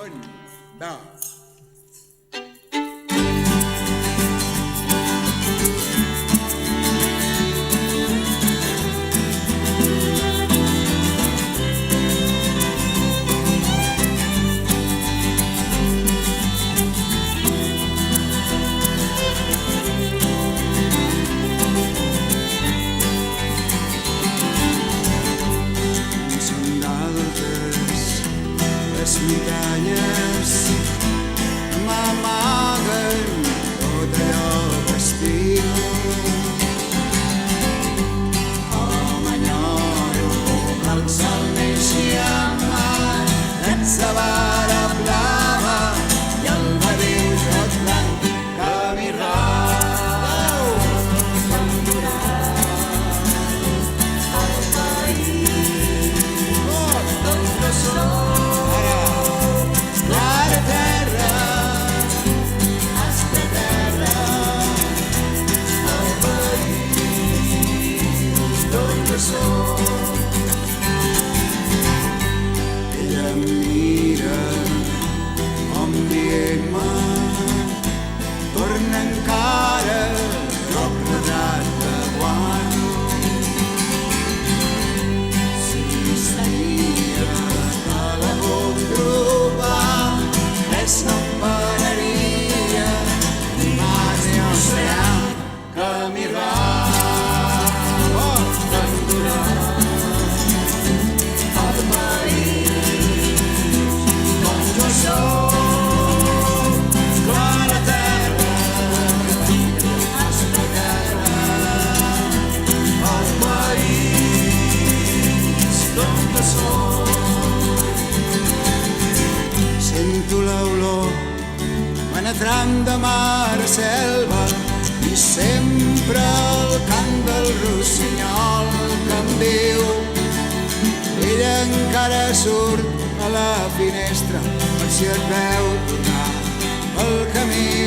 Un, dos. Les muntanyes m'amaguen tot allò que estimo. Oh, m'enyoro el sol neix i el mar, ets la vara blava i el vedell tot blanc que m'hi rau. El país d'on jo soc, ella em mira com dient-me torna encara roc retrat de guano. Si sabia que la puc trobar res no em pararia ni mar ni oceà que m'hi rau. Sento l'olor penetrant de mar a selva i sempre el cant del rossinyol que em diu ella encara surt a la finestra per si et veu tornar pel camí.